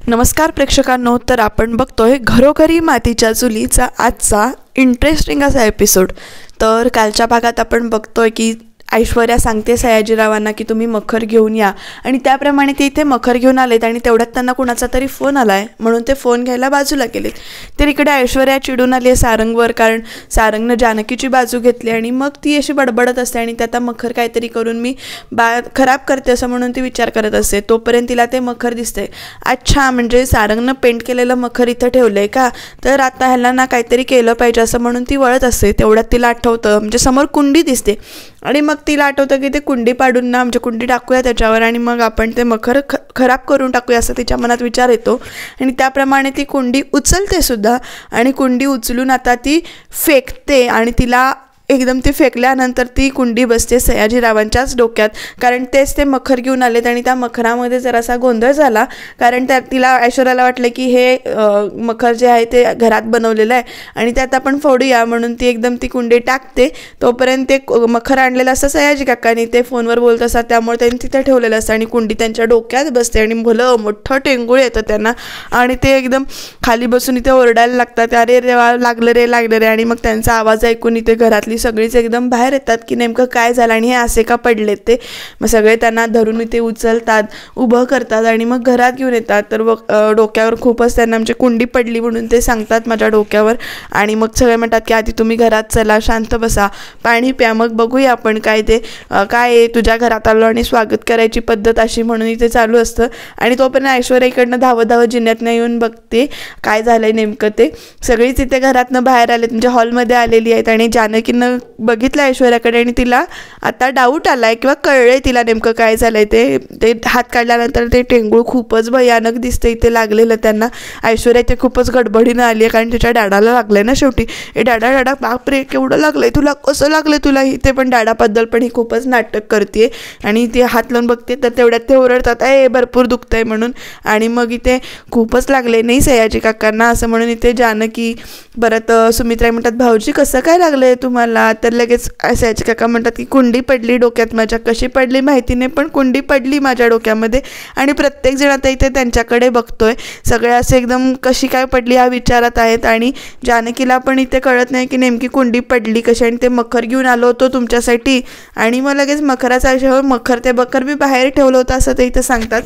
नमस्कार प्रेक्षकांनो, तर आपण बघतोय घरोघरी मातीच्या चुलीचा आजचा इंटरेस्टिंग असा एपिसोड। तर कालच्या भागात आपण बघतोय की ऐश्वर्या सांगते सयाजीरावांना की तुम्ही मखर घेऊन या, आणि त्याप्रमाणे ते इथे मखर घेऊन आलेत आणि तेवढ्यात त्यांना कुणाचा तरी फोन आलाय म्हणून ते फोन घ्यायला बाजूला गेलेत। तर इकडे ऐश्वर्या चिडून आली आहे सारंगवर, कारण सारंगनं जानकीची बाजू घेतली आणि मग ती अशी बडबडत असते आणि त्याचा मखर काहीतरी करून मी खराब करते असं म्हणून ती विचार करत असते। तोपर्यंत तिला ते मखर दिसते। अच्छा, म्हणजे सारंगनं पेंट केलेलं मखर इथं ठेवलंय का, तर आता ह्याला ना काहीतरी केलं पाहिजे असं म्हणून ती वळत असते। तेवढ्यात तिला आठवतं, म्हणजे समोर कुंडी दिसते आणि मग तिला आठवतं की ते कुंडी पाडून ना, म्हणजे कुंडी टाकूया त्याच्यावर आणि मग आपण ते मखर खराब करून टाकूया असं तिच्या मनात विचार येतो। आणि त्याप्रमाणे ती कुंडी उचलते सुद्धा आणि कुंडी उचलून आता ती फेकते आणि तिला एकदम ती फेकल्यानंतर ती कुंडी बसते सयाजीरावांच्याच डोक्यात, कारण तेच ते मखर घेऊन आलेत आणि त्या मखरामध्ये जरासा गोंधळ झाला, कारण तिला ऐश्वर्याला वाटलं की हे मखर जे आहे ते घरात बनवलेलं आहे आणि त्यात आपण फोडूया, म्हणून ती एकदम ती कुंडी टाकते। तोपर्यंत ते मखर आणलेलं असतं सयाजी काकांनी, ते फोनवर बोलत असतात, त्यामुळे त्यांनी तिथे ठेवलेलं असतं आणि कुंडी त्यांच्या डोक्यात बसते आणि भलं मोठं टेंगूळ येतं त्यांना आणि ते एकदम खाली बसून इथे ओरडायला लागतात, अरे देवा लागलं रे। आणि मग त्यांचा आवाज ऐकून इथे घरातली सगळीच एकदम बाहेर येतात की नेमकं काय झालं आणि हे असे का पडलेत ते। मग सगळे त्यांना धरून इथे उचलतात, उभं करतात आणि मग घरात घेऊन येतात। तर डोक्यावर खूपच त्यांना म्हणजे कुंडी पडली म्हणून ते सांगतात माझ्या डोक्यावर, आणि मग सगळे म्हणतात की आधी तुम्ही घरात चला, शांत बसा, पाणी प्या, मग बघूया आपण काय ते काय तुझ्या घरात आलो आणि स्वागत करायची पद्धत अशी म्हणून इथे चालू असतं। आणि तोपर्यंत ऐश्वर्या इकडनं धावत जिन्यातनं येऊन बघते काय झालंय नेमकं ते। सगळीच इथे घरातनं बाहेर आलेत, म्हणजे हॉलमध्ये आलेली आहेत आणि जानकीनं बघितलं ऐश्वर्याकडे आणि तिला आता डाऊट आलाय किंवा कळलंय तिला नेमकं काय झालंय ते हात काढल्यानंतर ते टेंगूळ खूपच भयानक दिसते इथे लागलेलं त्यांना। ऐश्वर्या इथे खूपच गडबडीनं आली आहे, कारण तिच्या डॅडाला लागलंय ना शेवटी। ए डॅडा बापरे केवढं लागलंय तुला, कसं लागलंय तुला, इथे पण डॅडाबद्दल पण ही खूपच नाटक करते आणि ती हात लावून बघते तर तेवढ्यात ते ओरडतात भरपूर दुखतंय म्हणून, आणि मग इथे खूपच लागले नाही सयाजी काकांना असं म्हणून इथे जानकी परत सुमित्रा म्हणतात भाऊजी कसं काय लागलंय तुम्हाला, तर लगेच सयाजी काका म्हणतात की कुंडी पडली डोक्यात माझ्या, कशी पडली माहिती नाही पण कुंडी पडली माझ्या डोक्यामध्ये। आणि प्रत्येक जण आता इथे त्यांच्याकडे बघतोय, सगळे असे एकदम कशी काय पडली हा विचारात आहेत आणि जानकीला पण इथे कळत नाही की नेमकी कुंडी पडली कशी, आणि ते मखर घेऊन आलो होतो तुमच्यासाठी आणि मग लगेच मखराचा मखर ते बकर मी बाहेर ठेवलं होतं असं ते इथे सांगतात,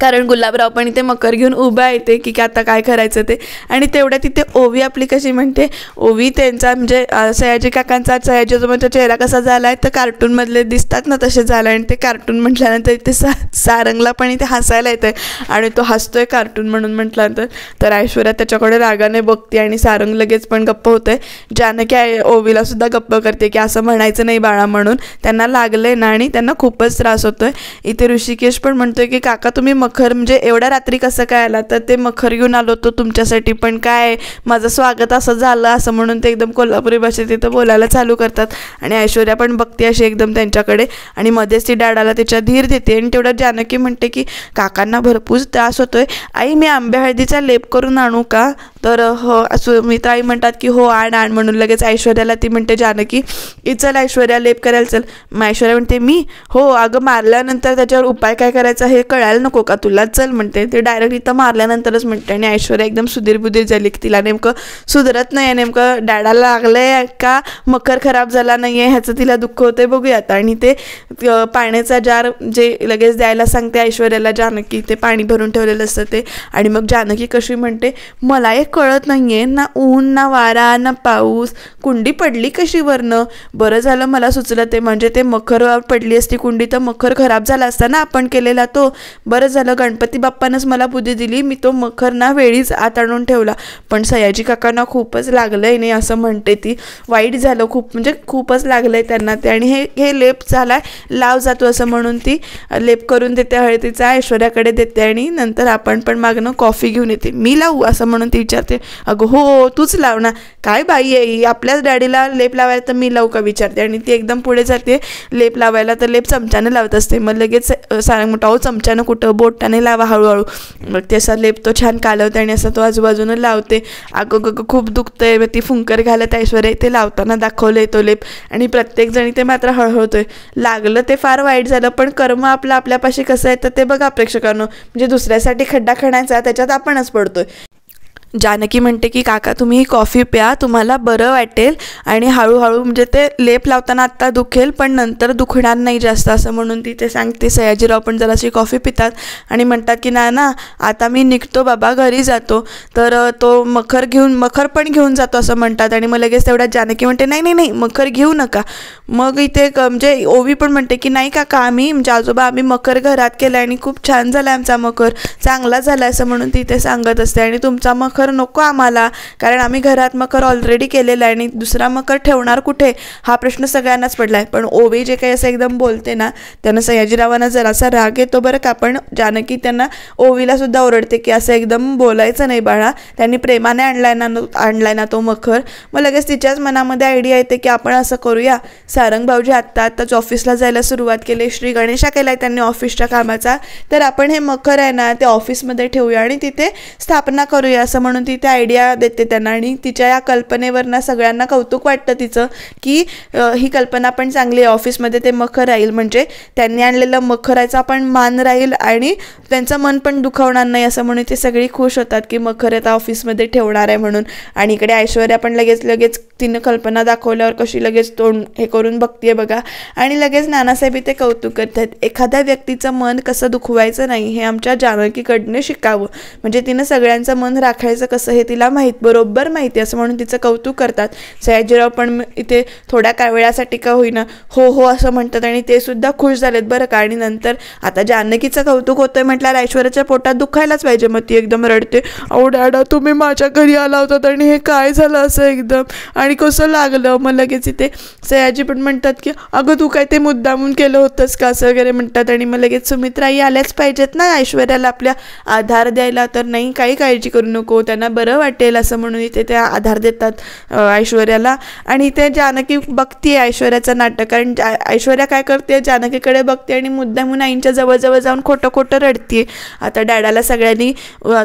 कारण गुलाबराव पण इथे मकर घेऊन उभा येते की आता काय करायचं ते। आणि तेवढ्या तिथे ओवी आपली कशी म्हणते, ओवी त्यांचा म्हणजे सयाजी काकांचा सयाजीचा चेहरा कसा झाला आहे तर कार्टूनमधले दिसतात ना तसे झालं, आणि ते कार्टून म्हटल्यानंतर इथे सारंगला पण इथे हसायला येतं आणि तो हसतोय कार्टून म्हणून म्हटल्यानंतर। तर ऐश्वर्या त्याच्याकडे रागाने बघते आणि सारंग लगेच पण गप्प होते। जानकी ओवीला सुद्धा गप्प करते की असं म्हणायचं नाही बाळा म्हणून, त्यांना लागलंय ना आणि त्यांना खूपच त्रास होतोय। इथे ऋषिकेश पण म्हणतोय की काका तुम्ही मखर म्हणजे एवढ्या रात्री कसं काय आला, तर ते मखर घेऊन आलो होतो तुमच्यासाठी, पण काय माझं स्वागत असं झालं असं म्हणून ते एकदम कोल्हापुरी भाषेत तिथं बोलायला चालू करतात। आणि ऐश्वर्या पण बघते अशी एकदम त्यांच्याकडे आणि मध्येच ती डॅडाला त्याच्या धीर देते आणि तेवढं जानकी म्हणते की काकांना भरपूर त्रास होतोय, आई मी आंबे हळदीचा लेप करून आणू का, तर हो सुमित्रा आई म्हणतात की हो आण म्हणून लगेच ऐश्वर्याला ती म्हणते जानकी की चल ऐश्वर्या लेप करायला चल। मग ऐश्वर्या म्हणते मी हो अगं मारल्यानंतर त्याच्यावर उपाय काय करायचा हे कळायला नको का तुला, चल म्हणते। ते डायरेक्ट इथं मारल्यानंतरच म्हणते आणि ऐश्वर्या एकदम सुधीर झाली की तिला नेमकं सुधरत नाही आहे, नेमकं डॅडाला लागलंय का मखर खराब झाला नाही आहे ह्याचं तिला दुःख होतंय, बघूया आता। आणि ते पाण्याचा जार जे लगेच द्यायला सांगते ऐश्वर्याला जानकी, ते पाणी भरून ठेवलेलं असतं ते। आणि मग जानकी कशी म्हणते मला एक कळत नाही आहे, ना ऊन ना वारा ना पाऊस, कुंडी पडली कशी वरनं, बरं झालं मला सुचलं ते, म्हणजे ते मखर पडली असती कुंडी तर मखर खराब झाला असता ना आपण केलेला तो, बरं झालं गणपती बाप्पानंच मला बुद्धी दिली, मी तो मखर ना वेळीच आत आणून ठेवला, पण सयाजी काकांना खूपच लागलंय नाही असं म्हणते ती, वाईट झालं खूप, म्हणजे खूपच लागलंय त्यांना ते, आणि हे लेप झालाय लाव जातो असं म्हणून ती लेप करून देते हळदीचा, ऐश्वर्याकडे देते आणि नंतर आपण पण मागणं कॉफी घेऊन येते, मी लावू असं म्हणून ती विचारते, अगं हो तूच लाव ना, काय बाई आहे आपल्याच डॅडीला लेप लावायला तर मी लावू का विचारते. आणि ती एकदम पुढे जाते लेप लावायला, तर लेप चमच्याने लावत असते. मग लगेच सारंग म्हणतो, अहो चमच्यानं कुठं, बोटाने लावा हळूहळू. मग ते असा लेप तो छान कालवते आणि असं तो आजूबाजूनं लावते. अगं खूप दुखतंय. मग ती फुंकर घालत ऐश्वर्या ते लावताना दाखवले तो लेप, आणि प्रत्येक जणी ते मात्र हळहळतोय. लागलं ते फार वाईट झालं, पण कर्म आपलं आपल्यापाशी कसं आहे तर ते बघा प्रेक्षकांनो, म्हणजे दुसऱ्यासाठी खड्डा खणायचा त्याच्यात आपणच पडतोय. जानकी म्हणते की काका तुम्ही ही कॉफी प्या, तुम्हाला बरं वाटेल, आणि हळूहळू म्हणजे ते लेप लावताना आत्ता दुखेल पण नंतर दुखणार नाही जास्त, असं म्हणून ती ते सांगते. सयाजीराव पण जराशी कॉफी पितात आणि म्हणतात की ना आता मी निघतो बाबा, घरी जातो. तर तो मखर पण घेऊन जातो असं म्हणतात. आणि मग लगेच तेवढ्यात जानकी म्हणते नाही मखर घेऊ नका. मग इथे म्हणजे ओवी पण म्हणते की नाही काका, आम्ही म्हणजे आजोबा आम्ही मखर घरात केला आणि खूप छान झाला आमचा मखर, चांगला झाला असं म्हणून ती ते सांगत असते. आणि तुमचा मखर नको आम्हाला, कारण आम्ही घरात मखर ऑलरेडी केलेला आहे आणि दुसरा मखर ठेवणार कुठे हा प्रश्न सगळ्यांनाच पडला आहे. पण ओवी जे काही असं एकदम बोलते ना, त्यांना सयाजीरावांना जरासा राग येतो बरं का. पण जानकी त्यांना ओवीला सुद्धा ओरडते की असं एकदम बोलायचं नाही बाळा, त्यांनी प्रेमाने आणलाय ना तो मखर. मग लगेच तिच्याच मनामध्ये आयडिया येते की आपण असं करूया, सारंग भाऊजी आत्ताच ऑफिसला जायला सुरुवात केली, श्री गणेशा केलाय त्यांनी ऑफिसच्या कामाचा, तर आपण हे मखर आहे ना ते ऑफिसमध्ये ठेवूया आणि तिथे स्थापना करूया असं म्हणून ती ते आयडिया देते त्यांना. आणि तिच्या या कल्पनेवरनं सगळ्यांना कौतुक वाटतं तिचं की ही कल्पना पण चांगली आहे, ऑफिसमध्ये ते मखर राहील म्हणजे त्यांनी आणलेलं मखराचा पण मान राहील आणि त्यांचं मन पण दुखावणार नाही असं म्हणून ते सगळी खुश होतात की मखर आता ऑफिसमध्ये ठेवणार आहे म्हणून. आणि इकडे ऐश्वर्या पण लगेच तिनं कल्पना दाखवल्यावर कशी लगेच तोंड हे करून बघतीये बघा. आणि लगेच नानासाहेब इथे कौतुक करतात, एखाद्या व्यक्तीचं मन कसं दुखवायचं नाही हे आमच्या जानकीकडनं शिकावं, म्हणजे तिनं सगळ्यांचं मन राखायचं कसं हे तिला बरोबर माहिती असं म्हणून तिचं कौतुक करतात. सयाजीराव पण इथे थोड्या वेळासाठी का होईना हो असं म्हणतात आणि ते सुद्धा खुश झालेत बरं का. आणि नंतर आता जानकीचं कौतुक होतंय म्हटल्यावर ऐश्वर्याच्या पोटात दुखायलाच पाहिजे. मग ती एकदम रडते, अहो डॅडा तुम्ही माझ्या घरी आला होतात आणि हे काय झालं असं एकदम, आणि कसं लागलं. मग लगेच इथे सयाजी पण म्हणतात की अगं तू काय ते मुद्दामून केलं होतंस का असं वगैरे म्हणतात. आणि मग लगेच सुमित्राई आल्याच पाहिजेत ना ऐश्वर्याला आपल्या आधार द्यायला, तर नाही काही काळजी करू नको, त्यांना बरं वाटेल असं म्हणून इथे त्या आधार देतात ऐश्वर्याला. आणि इथे जानकी बघतीये ऐश्वर्याचं नाटक, कारण ऐश्वर्या काय करते जानकीकडे बघते आणि मुद्दामून आईंच्या जवळ जाऊन खोटं रडतीये. आता डॅडाला सगळ्यांनी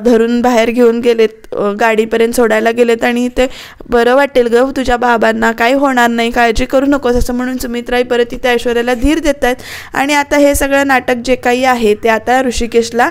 धरून बाहेर घेऊन गेलेत, गाडीपर्यंत सोडायला गेलेत आणि ते बरं वाटेल ग तुझ्या बाबांना, काही होणार नाही, काळजी करू नकोस असं म्हणून सुमित्राई परत इथे ऐश्वर्याला धीर देत आहेत. आणि आता हे सगळं नाटक जे काही आहे ते आता ऋषिकेशला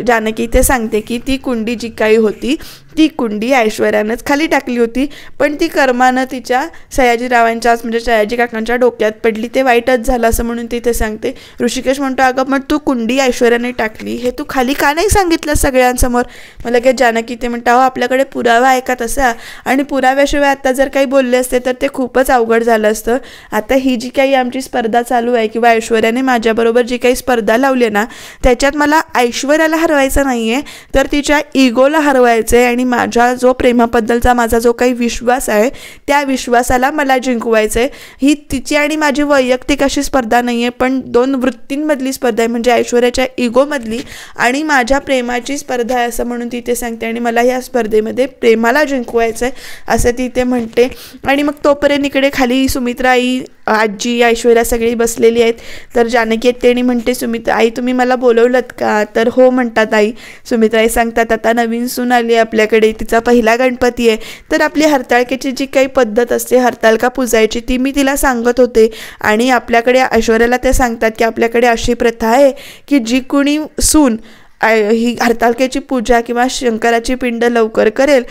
जानकी इथे सांगते की ती कुंडी जी काही होती ती कुंडी ऐश्वर्यानंच खाली टाकली होती, पण ती कर्मानं तिच्या सयाजीरावांच्याच म्हणजे सयाजी काकांच्या डोक्यात पडली, ते वाईटच झालं असं म्हणून तिथे सांगते. ऋषिकेश म्हणतो अगं मग तू कुंडी ऐश्वर्याने टाकली हे तू खाली का नाही सांगितलं सगळ्यांसमोर. मग लगेच जानकी ते म्हणता अहो आपल्याकडे पुरावा आहे का तसा, आणि पुराव्याशिवाय आता जर काही बोलले असते तर ते खूपच अवघड झालं असतं. आता ही जी काही आमची स्पर्धा चालू आहे किंवा ऐश्वर्याने माझ्याबरोबर जी काही स्पर्धा लावली आहे ना त्याच्यात मला ऐश्वर्याला हरवायचं नाही आहे, तर तिच्या इगोला हरवायचं आहे. आणि माझ्या जो प्रेमाबद्दलचा माझा जो काही विश्वास आहे त्या विश्वासाला मला जिंकवायचं आहे. ही तिची आणि माझी वैयक्तिक अशी स्पर्धा नाही आहे, पण दोन वृत्तींमधली स्पर्धा आहे, म्हणजे ऐश्वर्याच्या इगोमधली आणि माझ्या प्रेमाची स्पर्धा आहे असं म्हणून ती ते सांगते. आणि मला ह्या स्पर्धेमध्ये प्रेमाला जिंकवायचं आहे असं ती ते म्हणते. आणि मग तोपर्यंत इकडे खाली सुमित्राई, आजी, ऐश्वर्या सगळी बसलेली आहेत. तर जानकी येते आणि म्हणते आई तुम्ही मला बोलवलंत का, तर हो म्हणतात आई. सुमित्राई सांगतात आता नवीन सून आली आहे आपल्याकडे, तिचा पहिला गणपती आहे, तर आपली हरताळकेची जी काही पद्धत असते हरताळका पूजायची ती मी तिला सांगत होते. आणि आपल्याकडे ऐश्वर्याला ते सांगतात की आपल्याकडे अशी प्रथा आहे की जी कुणी सून ही हरताळकेची पूजा किंवा शंकराची पिंड लवकर करेल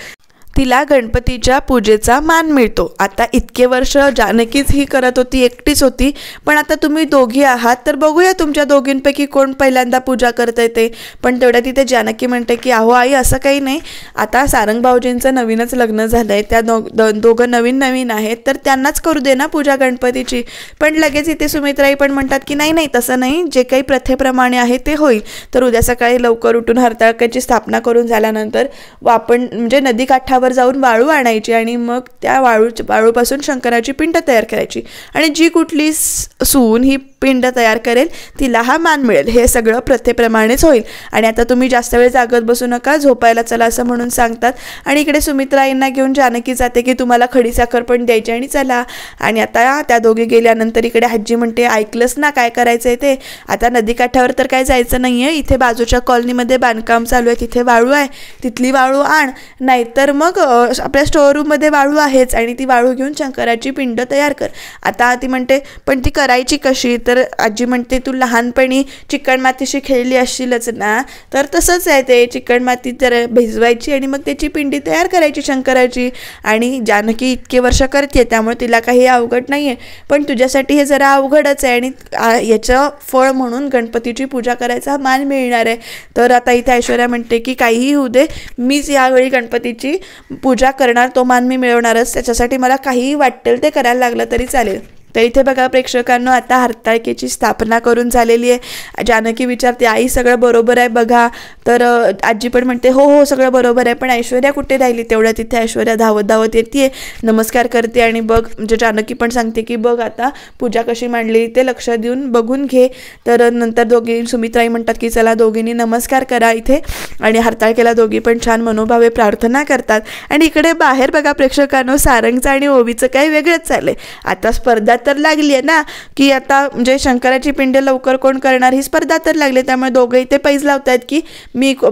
तिला गणपतीच्या पूजेचा मान मिळतो. आता इतके वर्ष जानकीच ही करत होती, एकटीच होती, पण आता तुम्ही दोघी आहात तर बघूया तुमच्या दोघींपैकी कोण पहिल्यांदा पूजा करता येते. पण तेवढ्या तिथे जानकी म्हणते की अहो आई असं काही नाही, आता सारंग भाऊजींचं नवीनच लग्न झालं आहे, त्या दोघं नवीन आहेत तर त्यांनाच करू दे ना पूजा गणपतीची. पण लगेच इथे सुमित्राई पण म्हणतात की नाही तसं नाही, जे काही प्रथेप्रमाणे आहे ते होईल. तर उद्या सकाळी लवकर उठून हरताळकाची स्थापना करून झाल्यानंतर आपण म्हणजे नदीकाठावर डोंगरावर जाऊन वाळू आणायची आणि मग त्या वाळूपासून शंकराची पिंड तयार करायची आणि जी कुठली सून ही पिंड तयार करेल तिला हा मान मिळेल. हे सगळं प्रथेप्रमाणेच होईल. आणि आता तुम्ही जास्त वेळ जागत बसू नका, झोपायला चला असं म्हणून सांगतात. आणि इकडे सुमित्राईंना घेऊन जानकी जाते की तुम्हाला खडीसाखर पण द्यायची आणि चला. आणि आता त्या दोघी गेल्यानंतर इकडे आजी म्हणते ऐकलंच ना काय करायचं आहे ते, आता नदीकाठावर तर काय जायचं नाही आहे, इथे बाजूच्या कॉलनीमध्ये बांधकाम चालू आहे, तिथे वाळू आहे, तिथली वाळू आण, नाहीतर मग आपल्या स्टोअररूममध्ये वाळू आहेच आणि ती वाळू घेऊन शंकराची पिंड तयार कर. आता ती म्हणते पण ती करायची कशी, तर आजी म्हणते तू लहानपणी चिकणमातीशी खेळली असशीलच ना, तर तसंच आहे ते, चिकणमाती तर भिजवायची आणि मग त्याची पिंडी तयार करायची शंकराची. आणि जानकी इतके वर्ष करते त्यामुळे तिला काही अवघड नाही आहे, पण तुझ्यासाठी हे जरा अवघडच आहे आणि याचं फळ म्हणून गणपतीची पूजा करायचा मान मिळणार आहे. तर आता इथे ऐश्वर्या म्हणते की काहीही होऊ दे, मीच यावेळी गणपतीची पूजा करणार, तो मान मी मिळवणारच, त्याच्यासाठी मला काहीही वाटेल ते करायला लागलं तरी चालेल. तर इथे बघा प्रेक्षकांनो, आता हरताळकेची स्थापना करून झालेली आहे. जानकी विचारते आई सगळं बरोबर आहे बघा, तर आजी पण म्हणते हो हो सगळं बरोबर आहे, पण ऐश्वर्या कुठे राहिली. तेवढ्या तिथे ऐश्वर्या धावत धावत येते, नमस्कार करते आणि बघ म्हणजे जानकी पण सांगते की बघ आता पूजा कशी मांडली ते लक्ष देऊन बघून घे. तर नंतर दोघी सुमित्राई म्हणतात की चला दोघींनी नमस्कार करा इथे, आणि हरताळकेला दोघी पण छान मनोभावे प्रार्थना करतात. आणि इकडे बाहेर बघा प्रेक्षकांनो, सारंगचं आणि ओवीचं काही वेगळंच चाललंय. आता स्पर्धा तर लागली आहे ना, की आता म्हणजे शंकराची पिंड लवकर कोण करणार ही स्पर्धा तर लागली, त्यामुळे दोघं इथे पैज लावतात की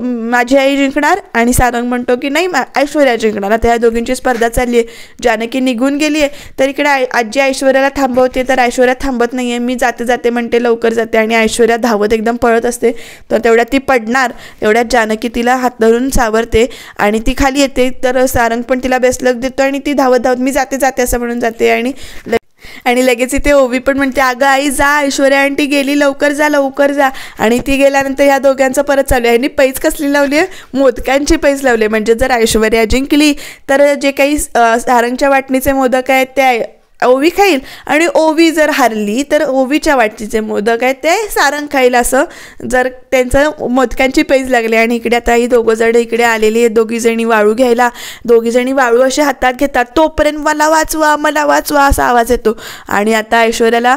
माझी आई जिंकणार, आणि सारंग म्हणतो की नाही ऐश्वर्या जिंकणार. आता ह्या दोघींची स्पर्धा चालली आहे. जानकी निघून गेली आहे, तर इकडे आजी ऐश्वर्याला थांबवते, तर ऐश्वर्या थांबत नाही आहे, मी जाते जाते म्हणते, लवकर जाते, आणि ऐश्वर्या धावत एकदम पळत असते. तर तेवढ्यात ती पडणार, तेवढ्यात जानकी तिला हात धरून सावरते आणि ती खाली येते. तर सारंग पण तिला बेसलक देतो आणि ती धावत धावत मी जाते जाते असं म्हणून जाते. आणि लगेच इथे ओवी पण म्हणते अगं आई जा, ऐश्वर्या आंटी गेली, लवकर जा लवकर जा. आणि ती गेल्यानंतर ह्या दोघांचं परत चालू आहे. आणि पैज कसली लावली आहे, मोदकांची पैज लावली. म्हणजे जर ऐश्वर्या जिंकली तर जे काही सारंगच्या वाटणीचे मोदक आहेत ते ओवी खाईल, आणि ओवी जर हारली तर ओवीच्या वाटणीचे मोदक आहेत ते सारंग खाईल, असं जर त्यांचं मोदकांची पैज लागली. आणि इकडे आता ही दोघं जण इकडे आलेली आहेत, दोघीजणी वाळू घ्यायला. दोघीजणी वाळू असे हातात घेतात, तोपर्यंत मला वाचवा असा आवाज येतो. आणि आता ऐश्वर्याला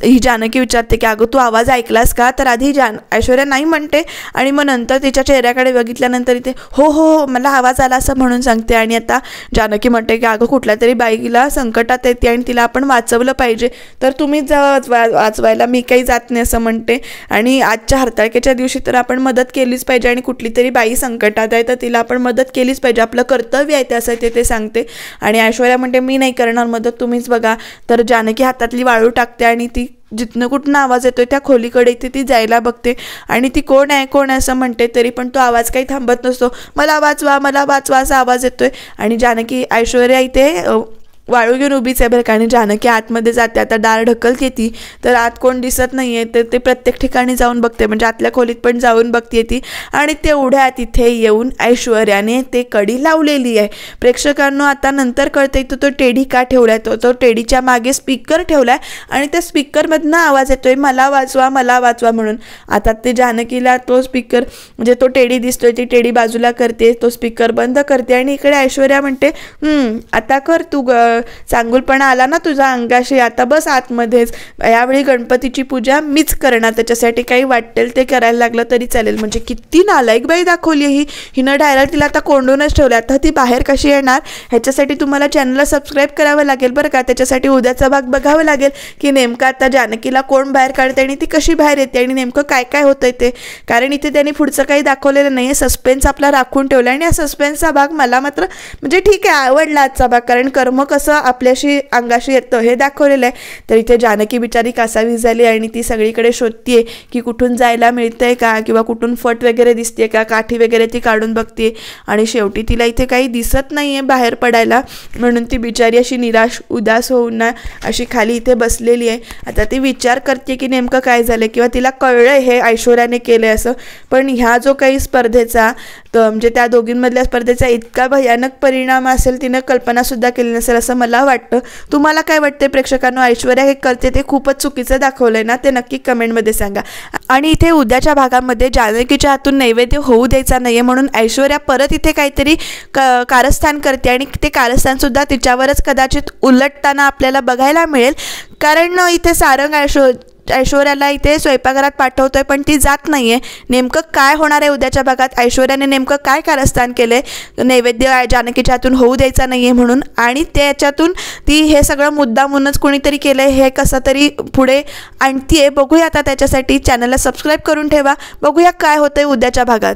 ही जानकी विचारते की अगं तू आवाज ऐकलास का, तर आधी ऐश्वर्या नाही म्हणते, आणि मग नंतर तिच्या चेहऱ्याकडे बघितल्यानंतर इथे हो हो हो मला आवाज आला असं म्हणून सांगते. आणि आता जानकी म्हणते की अगं कुठल्या तरी बाईला संकटात येते आणि तिला आपण वाचवलं पाहिजे, तर तुम्हीच जा वाचवायला, मी काही जात नाही असं म्हणते. आणि आजच्या हरताळकेच्या दिवशी तर आपण मदत केलीच पाहिजे, आणि कुठली तरी बाई संकटात आहे तर तिला आपण मदत केलीच पाहिजे, आपलं कर्तव्य आहे ते असं ते सांगते. आणि ऐश्वर्या म्हणते मी नाही करणार मदत, तुम्हीच बघा. तर जानकी हातातली वाळू टाकते आणि ती जिथनं कुठनं आवाज येतोय त्या खोलीकडे इथे ती जायला बघते, आणि ती कोण आहे असं म्हणते, तरी पण तो आवाज काही थांबत नसतो. मला वाचवा असा आवाज येतोय. आणि जानकी ऐश्वर्या इथे वाळू घेऊन उभीच आहे बरं का, आणि जानकी आतमध्ये जाते. आता दार ढकलते ती, तर आत कोण दिसत नाही आहे, तर ते प्रत्येक ठिकाणी जाऊन बघते, म्हणजे आतल्या खोलीत पण जाऊन बघते ती. आणि तेवढ्या तिथे येऊन ऐश्वर्याने ते कडी लावलेली आहे. प्रेक्षकांनो आता नंतर कळते तो टेडी का ठेवला आहे, तो टेडीच्या मागे स्पीकर ठेवला आहे, आणि त्या स्पीकरमधनं आवाज येतोय मला वाचवा म्हणून. आता ते जानकीला तो स्पीकर म्हणजे तो टेडी दिसतोय, ती टेडी बाजूला करते, तो स्पीकर बंद करते. आणि इकडे ऐश्वर्या म्हणते आता कर तू चांगुलपणा आला ना तुझ्या अंगाशी, आता बस आतमध्येच, यावेळी गणपतीची पूजा मीच करणार, त्याच्यासाठी काही वाटेल ते करायला लागलं तरी चालेल. म्हणजे किती नालायक बाई दाखवली हिनं डायरेक्ट तिला आता कोंडूनच ठेवलं. आता ती बाहेर कशी येणार, ह्याच्यासाठी तुम्हाला चॅनलला सबस्क्राईब करावं लागेल बरं का, त्याच्यासाठी उद्याचा भाग बघावं लागेल की नेमकं आता जानकीला कोण बाहेर काढते आणि ती कशी बाहेर येते आणि नेमकं काय काय होतंय ते, कारण इथे त्यांनी पुढचं काही दाखवलेलं नाही आहे, सस्पेन्स आपला राखून ठेवला. आणि या सस्पेन्सचा भाग मला मात्र म्हणजे ठीक आहे आवडला आजचा भाग, कारण कर्म कसं आपल्याशी अंगाशी येतं हे दाखवलेलं आहे. तर इथे जानकी बिचारी कासावीस झाली आणि ती सगळीकडे शोधतीये की कुठून जायला मिळतंय का, किंवा कुठून फट वगैरे दिसते का, काठी वगैरे ती काढून बघते. आणि शेवटी तिला इथे काही दिसत नाही आहे बाहेर पडायला, म्हणून ती बिचारी अशी निराश उदास होऊन ना अशी खाली इथे बसलेली आहे. आता ती विचार करते की नेमकं काय झालं, किंवा तिला कळलं हे ऐश्वर्याने केलं असं. पण ह्या जो काही स्पर्धेचा म्हणजे त्या दोघींमधल्या स्पर्धेचा इतका भयानक परिणाम असेल तिनं कल्पनासुद्धा केली नसेल असं मला वाटतं. तुम्हाला काय वाटते प्रेक्षकांनो? ऐश्वर्या हे करते ते खूपच चुकीचं दाखवलंय ना, ते नक्की कमेंटमध्ये सांगा. आणि इथे उद्याच्या भागामध्ये जानकीच्या हातून नैवेद्य होऊ द्यायचा नाही म्हणून ऐश्वर्या परत इथे काहीतरी कारस्थान करते आणि ते कारस्थानसुद्धा तिच्यावरच कदाचित उलटताना आपल्याला बघायला मिळेल. कारण इथे सारंग ऐश्वर्याला इथे स्वयंपाकघरात पाठवतोय पण ती जात नाही आहे. नेमकं काय होणार आहे उद्याच्या भागात? ऐश्वर्याने नेमकं काय कारस्थान केलं आहे नैवेद्य जानकीच्या हातून होऊ द्यायचा नाही आहे म्हणून, आणि त्याच्यातून ती हे सगळं मुद्दामूनच कोणीतरी केलं आहे हे कसं तरी पुढे आणतीये. बघूया आता, त्याच्यासाठी चॅनलला सबस्क्राईब करून ठेवा. बघूया काय होतंय उद्याच्या भागात.